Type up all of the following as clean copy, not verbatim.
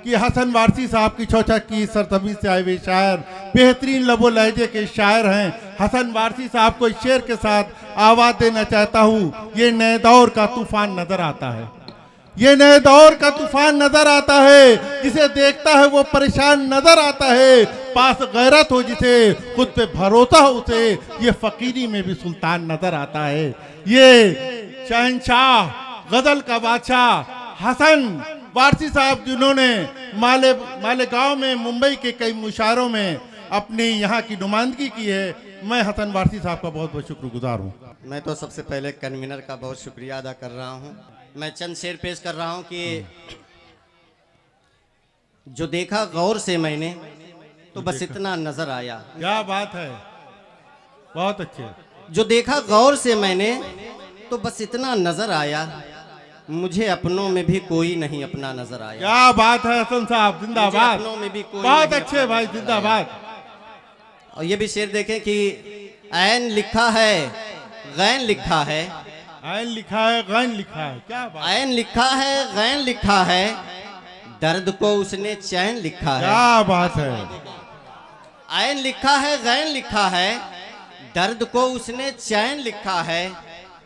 कि हसन वारसी साहब की चौचा की सरजमीं से आए हुए शायर बेहतरीन लबो लहजे के शायर हैं। हसन वारसी साहब को इस शेर के साथ आवाज़ देना चाहता हूँ। ये नए दौर का तूफान नजर आता है, ये नए दौर का तूफान नजर आता है, जिसे देखता है वो परेशान नजर आता है। पास गैरत हो जिसे, खुद पे भरोसा हो उसे, ये फकीरी में भी सुल्तान नजर आता है। ये शहंशाह गजल का बादशाह हसन वारसी साहब, जिन्होंने मालेगांव में मुंबई के कई मुशायरों में अपनी यहाँ की नुमाइंदगी की है। मैं हसन वारसी साहब का बहुत बहुत शुक्रगुजार हूँ। मैं तो सबसे पहले कन्वीनर का बहुत शुक्रिया अदा कर रहा हूँ। मैं चंद शेर पेश कर रहा हूँ कि जो देखा गौर से मैंने तो बस इतना नजर आया। क्या बात है, बहुत अच्छे। जो देखा गौर से मैंने तो बस इतना नजर आया, मुझे अपनों में भी कोई नहीं अपना नजर आया। क्या बात है हसन साहब, जिंदाबाद। अपनों में भी कोई बहुत नहीं अच्छे भाई, जिंदाबाद। और ये भी शेर देखें कि ऐन लिखा है गैन लिखा है, ऐन लिखा है गैन लिखा है। क्या बात, ऐन लिखा है गैन लिखा है, दर्द को उसने चैन लिखा है। क्या बात है। ऐन लिखा है गैन लिखा है, दर्द को उसने चैन लिखा है।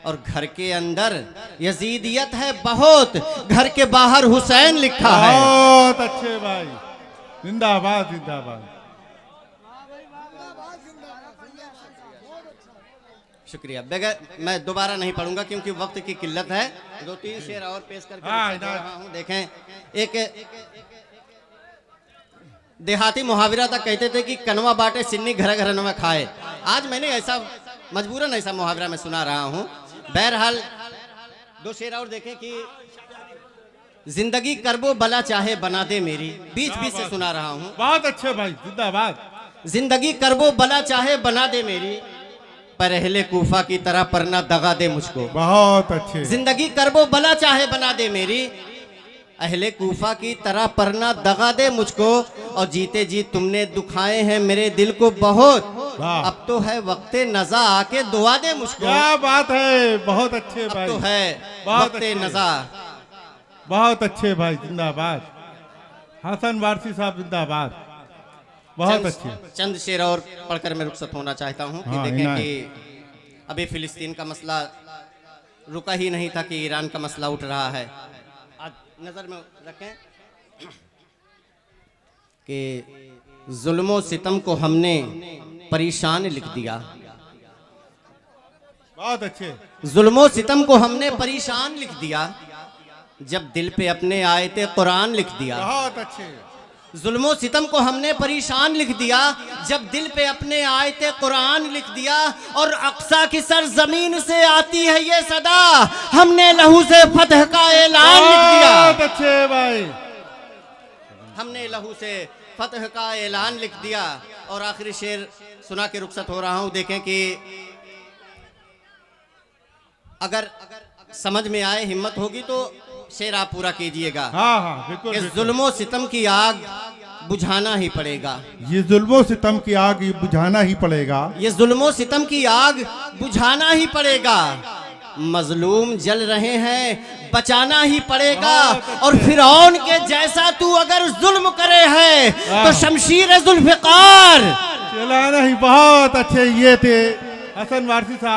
और घर के अंदर यजीदियत है बहुत, घर के बाहर हुसैन लिखा है। बहुत अच्छे भाई, जिंदाबाद जिंदाबाद। शुक्रिया। बगैर मैं दोबारा नहीं पढ़ूंगा क्योंकि वक्त की किल्लत है। 2-3 शेर और पेश करके रहा हूं। देखें, एक देहाती मुहावरा तक कहते थे कि कनवा बाटे सिन्नी घर घर नवा खाए। आज मैंने ऐसा मजबूरन ऐसा मुहावरा मैं सुना रहा हूं। बहरहाल 2 शेर और देखें कि जिंदगी करबो बला चाहे बना दे मेरी, बीच बीच से सुना रहा हूं। बहुत अच्छे भाई, जिंदाबाद। जिंदगी करबो बला चाहे बना दे मेरी, पर अहले कूफा की तरह परना दगा दे मुझको। बहुत अच्छे। जिंदगी करबो बला चाहे बना दे मेरी, अहले कूफा की तरह परना दगा दे मुझको। और जीते जी तुमने दुखाए हैं मेरे दिल को बहुत, अब तो है वक्ते नजा आके दुआ दे मुझको। क्या बात है, बहुत अच्छे भाई। अब तो है बहुत वक्ते अच्छे। नजा। बहुत अच्छे भाई, जिंदाबाद। हसन वारसी साहब जिंदाबाद, बहुत अच्छे। चंद शेर और पढ़कर मैं रुखसत होना चाहता हूँ कि देखें कि अभी फिलिस्तीन का मसला रुका ही नहीं था कि ईरान का मसला उठ रहा है। आज नजर में रखें कि जुल्मो सितम को हमने परेशान लिख दिया। बहुत अच्छे। जुल्मो सितम को हमने परेशान लिख दिया, जब दिल पे अपने आयते कुरान लिख दिया। बहुत अच्छे। जुल्मो सितम को हमने परेशान लिख दिया, जब दिल पे अपने आयते कुरान लिख दिया। और अक्सा की सरजमीन से आती है ये सदा, हमने लहू से फतह का ऐलान लिख दिया। बहुत अच्छे भाई। हमने लहू से फतह का ऐलान लिख दिया। और आखिरी शेर सुना के रुखसत हो रहा हूं। देखें कि अगर समझ में आए, हिम्मत होगी तो शेर आप पूरा कीजिएगा। हाँ हाँ बिल्कुल, कि बिल्कुल। जुल्मो सितम की आग बुझाना ही पड़ेगा। ये जुल्मो सितम की आग बुझाना ही पड़ेगा। ये जुल्मो सितम की आग बुझाना ही पड़ेगा। मजलूम जल रहे हैं, बचाना ही पड़ेगा। और फिरौन के जैसा तू अगर जुल्म करे है तो शमशीर जुल्फिकार चलाना ही। बहुत अच्छे। ये थे हसन वारसी साहब।